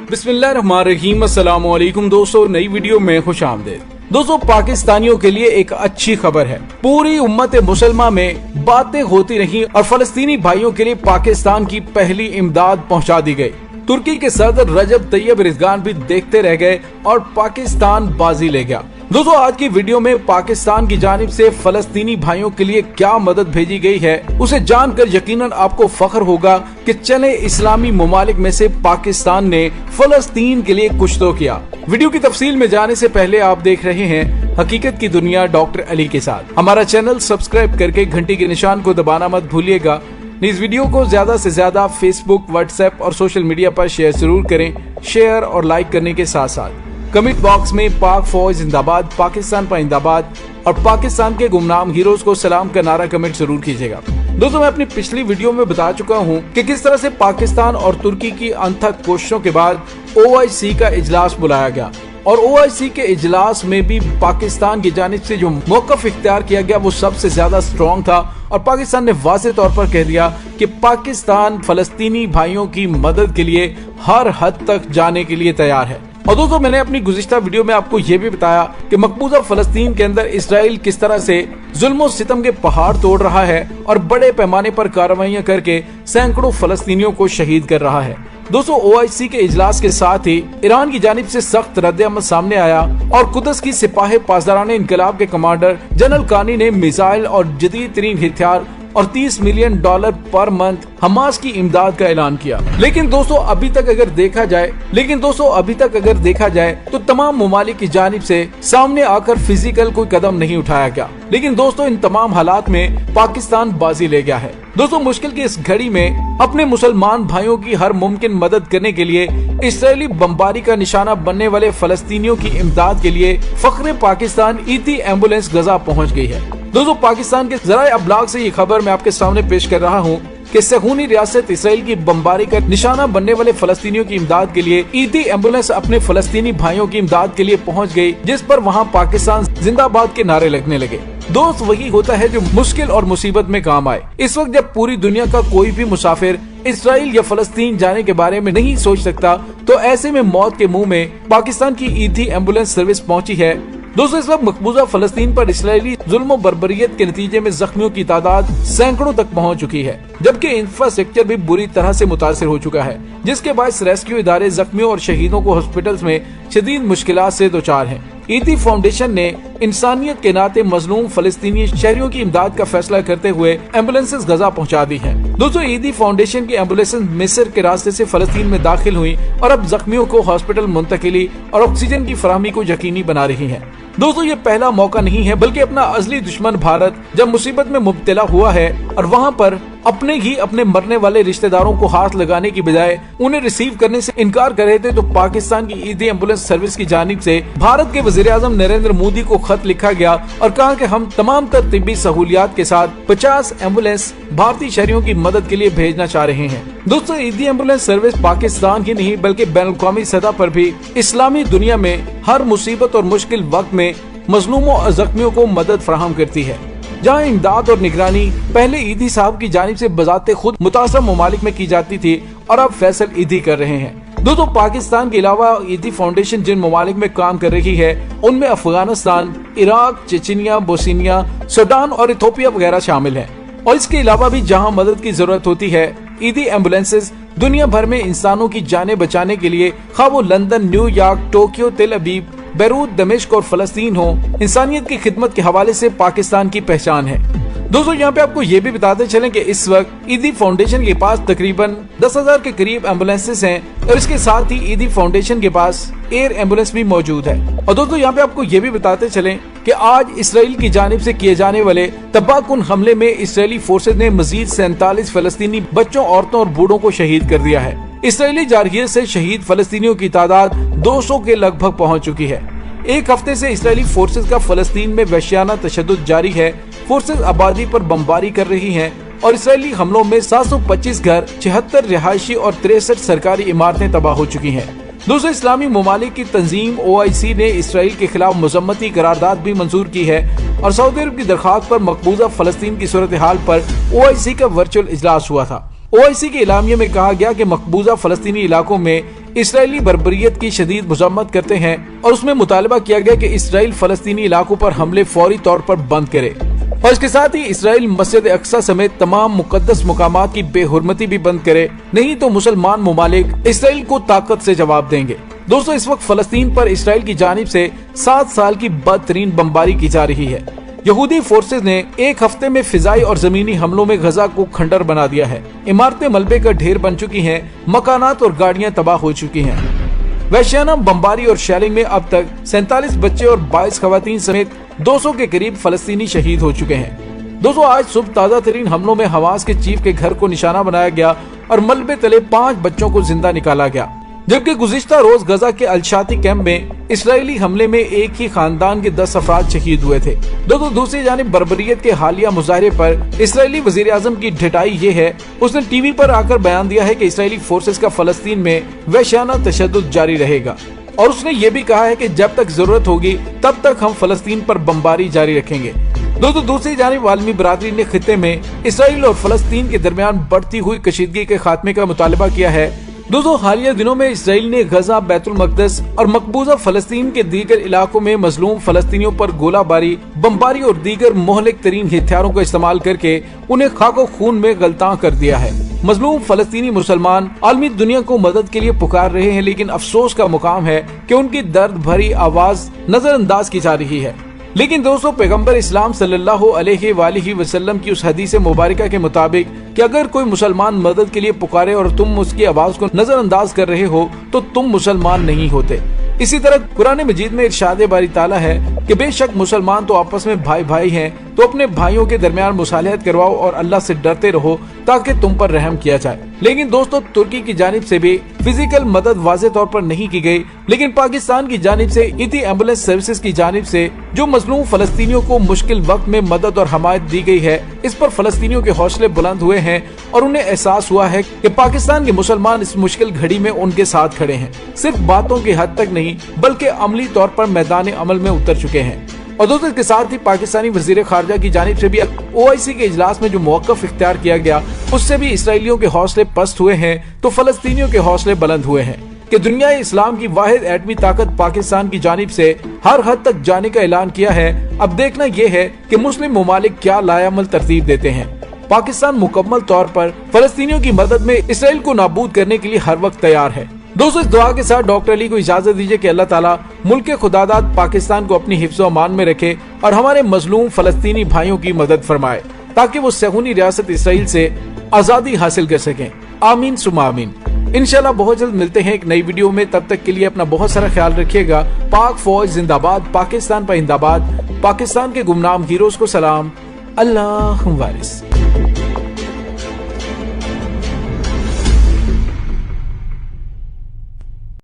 बिस्मिल्लाहिर्रहमानिर्रहीम। अस्सलामु अलैकुम दोस्तों, नई वीडियो में खुशामदीद। दोस्तों, पाकिस्तानियों के लिए एक अच्छी खबर है। पूरी उम्मत मुसलमान में बातें होती रही और फलस्तीनी भाइयों के लिए पाकिस्तान की पहली इमदाद पहुंचा दी गई। तुर्की के सदर रजब तैयब एर्दोगान भी देखते रह गए और पाकिस्तान बाजी ले गया। दोस्तों, आज की वीडियो में पाकिस्तान की जानिब से फलस्तीनी भाइयों के लिए क्या मदद भेजी गई है, उसे जानकर यकीनन आपको फख्र होगा कि चले इस्लामी ममालिक में से पाकिस्तान ने फलस्तीन के लिए कुछ तो किया। वीडियो की तफसील में जाने से पहले आप देख रहे हैं हकीकत की दुनिया डॉक्टर अली के साथ। हमारा चैनल सब्सक्राइब करके घंटी के निशान को दबाना मत भूलिएगा। इस वीडियो को ज्यादा से ज्यादा फेसबुक, व्हाट्सएप और सोशल मीडिया पर शेयर जरूर करें। शेयर और लाइक करने के साथ साथ कमेंट बॉक्स में पाक फौज जिंदाबाद, पाकिस्तान पाइंदाबाद और पाकिस्तान के गुमनाम हीरोज को सलाम का नारा कमेंट जरूर कीजिएगा। दोस्तों, मैं अपनी पिछली वीडियो में बता चुका हूं कि किस तरह से पाकिस्तान और तुर्की की अनथक कोशिशों के बाद OIC का इजलास बुलाया गया और OIC के इजलास में भी पाकिस्तान की जानिब से जो मौक़िफ़ इख्तियार किया गया वो सबसे ज्यादा स्ट्रॉन्ग था और पाकिस्तान ने वाज़ेह तौर पर कह दिया कि पाकिस्तान फलस्तीनी भाइयों की मदद के लिए हर हद तक जाने के लिए तैयार है। और दोस्तों, मैंने अपनी गुज़िश्ता वीडियो में आपको ये भी बताया कि मकबूजा फलस्तीन के अंदर इसराइल किस तरह से जुल्म सितम के पहाड़ तोड़ रहा है और बड़े पैमाने पर कार्रवाइयां करके सैकड़ों फलस्तीनियों को शहीद कर रहा है। दोस्तों, OIC के इजलास के साथ ही ईरान की जानिब से सख्त रद्द-ए-अमल सामने आया और कुदस की सिपाही पासदारान इनकलाब के कमांडर जनरल कानी ने मिसाइल और जदीद तरीन हथियार और $30 मिलियन पर मंथ हमास की इमदाद का ऐलान किया। लेकिन दोस्तों, अभी तक अगर देखा जाए तो तमाम ममालिक की जानिब से सामने आकर फिजिकल कोई कदम नहीं उठाया गया। लेकिन दोस्तों, इन तमाम हालात में पाकिस्तान बाजी ले गया है। दोस्तों, मुश्किल की इस घड़ी में अपने मुसलमान भाइयों की हर मुमकिन मदद करने के लिए इसराइली बमबारी का निशाना बनने वाले फलस्तीनियों की इमदाद के लिए फख्रे पाकिस्तान ईदी एम्बुलेंस गजा पहुंच गई है। दोस्तों, पाकिस्तान के ज़राए अबलाग से ये खबर मैं आपके सामने पेश कर रहा हूँ कि सहूनी रियासत इसराइल की बमबारी का निशाना बनने वाले फलस्तीनियों की इमदाद के लिए ईदी एम्बुलेंस अपने फलस्तीनी भाइयों की इमदाद के लिए पहुंच गई, जिस पर वहां पाकिस्तान जिंदाबाद के नारे लगने लगे। दोस्त, वही होता है जो मुश्किल और मुसीबत में काम आए। इस वक्त जब पूरी दुनिया का कोई भी मुसाफिर इसराइल या फलस्तीन जाने के बारे में नहीं सोच सकता, तो ऐसे में मौत के मुंह में पाकिस्तान की ईदी एम्बुलेंस सर्विस पहुंची है। दोस्तों, इस वक्त मकबूजा फलस्तीन पर इसराइली जुल्म और बर्बरियत के नतीजे में जख्मियों की तादाद सैकड़ों तक पहुंच चुकी है, जबकि इंफ्रास्ट्रक्चर भी बुरी तरह से मुतासिर हो चुका है, जिसके बायस रेस्क्यू इदारे जख्मियों और शहीदों को हॉस्पिटल्स में शदीद मुश्किलात से दोचार हैं। ईदी फाउंडेशन ने इंसानियत के नाते मजलूम फलस्तीनी शहरियों की इमदाद का फैसला करते हुए एम्बुलेंसेस गजा पहुंचा दी हैं। दोस्तों, ईदी फाउंडेशन की एम्बुलेंसेस मिस्र के रास्ते से फलस्तीन में दाखिल हुई और अब जख्मियों को हॉस्पिटल मुंतकिली और ऑक्सीजन की फराहमी को यकीनी बना रही है। दोस्तों, ये पहला मौका नहीं है, बल्कि अपना असली दुश्मन भारत जब मुसीबत में मुब्तला हुआ है और वहाँ पर अपने मरने वाले रिश्तेदारों को हाथ लगाने की बजाय उन्हें रिसीव करने से इनकार कर रहे थे, तो पाकिस्तान की ईदी एम्बुलेंस सर्विस की जानिब से भारत के वज़ीर-ए-आज़म नरेंद्र मोदी को खत लिखा गया और कहा कि हम तमाम तर तिब्बी सहूलियात के साथ 50 एम्बुलेंस भारतीय शहरियों की मदद के लिए भेजना चाह रहे हैं। दोस्तों, ईदी एम्बुलेंस सर्विस पाकिस्तान ही नहीं बल्कि बैनुल-अक़वामी सतह पर भी इस्लामी दुनिया में हर मुसीबत और मुश्किल वक्त में मजलूमों और जख्मियों को मदद फराहम करती है। जहाँ इमदाद और निगरानी पहले ईदी साहब की जानिब से बजाते खुद मुतासर ममालिक में की जाती थी और अब फैसल ईदी कर रहे हैं। दोस्तों, पाकिस्तान के अलावा ईदी फाउंडेशन जिन ममालिक में काम कर रही है उनमें Afghanistan, Iraq, Chechnya, Bosnia, Sudan और इथियोपिया वगैरह शामिल हैं। और इसके अलावा भी जहाँ मदद की जरूरत होती है, ईदी एम्बुलेंसेज दुनिया भर में इंसानों की जानें बचाने के लिए, खा वो लंदन, न्यूयॉर्क, टोक्यो, तेल अवीव, बैरूत, दमिश्क और फलस्तीन हो, इंसानियत की खिदमत के हवाले से पाकिस्तान की पहचान है। दोस्तों, यहाँ पे आपको ये भी बताते चलें कि इस वक्त ईदी फाउंडेशन के पास तकरीबन 10,000 के करीब एम्बुलेंसेस हैं और इसके साथ ही ईदी फाउंडेशन के पास एयर एम्बुलेंस भी मौजूद है। और दोस्तों, यहाँ पे आपको ये भी बताते चलें कि आज इसराइल की जानिब से किए जाने वाले तबाहकुन हमले में इसराइली फोर्सेज ने मजीद 47 फलस्तीनी बच्चों, औरतों और बूढ़ों को शहीद कर दिया है। इसराइली जारहीर से शहीद फलस्तीनियों की तादाद 200 के लगभग पहुँच चुकी है। एक हफ्ते से इसराइली फोर्सेज का फलस्तीन में वहशियाना तशद्दुद जारी है। फोर्सेज आबादी पर बमबारी कर रही हैं और इसराइली हमलों में 725 घर, 76 रिहायशी और 63 सरकारी इमारतें तबाह हो चुकी हैं। दूसरे इस्लामी ममालिक की तंजीम OIC ने इसराइल के खिलाफ मजम्मती करारदाद भी मंजूर की है और सऊदी अरब की दरख्वास्त पर मकबूजा फलस्तीन की सूरत हाल पर OIC का वर्चुअल इजलास हुआ था। OIC के इलामिया में कहा गया कि मकबूजा फलस्तीनी इलाकों में इसराइली बर्बरियत की शदीद मजम्मत करते हैं और उसमें मुतालबा किया गया कि इसराइल फलस्तीनी इलाकों पर हमले फौरी तौर पर बंद करे और इसके साथ ही इसराइल मस्जिद अक्सा समेत तमाम मुकद्दस मुकामात की बेहुरमती भी बंद करे, नहीं तो मुसलमान ममालिक इसराइल को ताकत से जवाब देंगे। दोस्तों, इस वक्त फलस्तीन पर इसराइल की जानिब से 7 साल की बदतरीन बमबारी की जा रही है। यहूदी फोर्सेज ने एक हफ्ते में फिजाई और जमीनी हमलों में गजा को खंडर बना दिया है। इमारतें मलबे का ढेर बन चुकी हैं, मकानात और गाड़ियां तबाह हो चुकी हैं। वैश्याना बमबारी और शेलिंग में अब तक 47 बच्चे और 22 खवातीन समेत 200 के करीब फलस्तीनी शहीद हो चुके हैं। दोस्तों, आज सुबह ताज़ा तरीन हमलों में हमास के चीफ के घर को निशाना बनाया गया और मलबे तले 5 बच्चों को जिंदा निकाला गया, जबकि गुज़िश्ता रोज गजा के अलशाती कैंप में इसराइली हमले में एक ही खानदान के 10 अफराद शहीद हुए थे। दोस्तों, दूसरी जानिब बर्बरियत के हालिया मुजाहरे पर इसराइली वजीर आजम की ढिठाई ये है, उसने टीवी पर आकर बयान दिया है कि इसराइली फोर्सेस का फलस्तीन में वहशाना तशद्दुद जारी रहेगा और उसने ये भी कहा है कि जब तक जरूरत होगी तब तक हम फलस्तीन पर बमबारी जारी रखेंगे। दोस्तों, दूसरी जानिब आलमी बरादरी ने खित्ते में इसराइल और फलस्तीन के दरमियान बढ़ती हुई कशीदगी के खात्मे का मुतालबा किया है। दोस्तों, हालिया दिनों में इसराइल ने गजा, बैतुल मकदस और मकबूजा फलस्तीन के दीगर इलाकों में मजलूम फलस्तीनियों पर गोलाबारी, बमबारी और दीगर मोहलिक तरीन हथियारों का इस्तेमाल करके उन्हें खाको खून में गलतां कर दिया है। मजलूम फलस्तीनी मुसलमान आलमी दुनिया को मदद के लिए पुकार रहे हैं, लेकिन अफसोस का मुकाम है कि उनकी दर्द भरी आवाज नजरअंदाज की जा रही है। लेकिन दोस्तों, पैगंबर इस्लाम सल्लल्लाहु अलैहि वसल्लम की उस हदीस मुबारका के मुताबिक कि अगर कोई मुसलमान मदद के लिए पुकारे और तुम उसकी आवाज को नजरअंदाज कर रहे हो तो तुम मुसलमान नहीं होते। इसी तरह कुरान मजीद में इरशाद बारी ताला है कि बेशक मुसलमान तो आपस में भाई भाई हैं, तो अपने भाइयों के दरमियान मुसालहत करवाओ और अल्लाह से डरते रहो ताकि तुम पर रहम किया जाए। लेकिन दोस्तों, तुर्की की जानिब से भी फिजिकल मदद वाज़े तौर पर नहीं की गई, लेकिन पाकिस्तान की जानिब से इतनी एम्बुलेंस सर्विसेज की जानिब से जो मजलूम फलस्तीनियों को मुश्किल वक्त में मदद और हमायत दी गई है, इस पर फलस्तीनियों के हौसले बुलंद हुए हैं और उन्हें एहसास हुआ है कि पाकिस्तान के मुसलमान इस मुश्किल घड़ी में उनके साथ खड़े हैं। सिर्फ बातों की हद तक नहीं बल्कि अमली तौर पर मैदान अमल में उतर चुके हैं। और दोस्तों, इसके साथ ही पाकिस्तानी वजीर खारजा की जानिब से भी OIC के इजलास में जो मौक़िफ़ इख्तियार किया गया, उससे भी इसराइलियों के हौसले पस्त हुए हैं तो फलस्तीनियों के हौसले बुलंद हुए हैं कि दुनिया इस्लाम की वाहिद एटमी ताकत पाकिस्तान की जानिब से हर हद तक जाने का ऐलान किया है। अब देखना यह है कि मुस्लिम ममालिक क्या लायामल तरतीब देते हैं। पाकिस्तान मुकम्मल तौर पर फलस्तीनियों की मदद में इसराइल को नाबूद करने के लिए हर वक्त तैयार है। दोस्तों, इस दुआ के साथ डॉक्टर अली को इजाजत दीजिए कि अल्लाह ताला मुल्क खुदादाद पाकिस्तान को अपनी हिफ्ज़ व अमान में रखे और हमारे मजलूम फलस्तीनी भाइयों की मदद फरमाए ताकि वो सहूनी रियासत इसराइल से आजादी हासिल कर सकें। आमीन सुमा आमीन। इंशाल्लाह बहुत जल्द मिलते हैं एक नई वीडियो में। तब तक के लिए अपना बहुत सारा ख्याल रखिएगा। पाक फौज जिंदाबाद, पाकिस्तान पर जिंदाबाद, पाकिस्तान के गुमनाम हीरोज को सलाम। अल्लाह वारिस।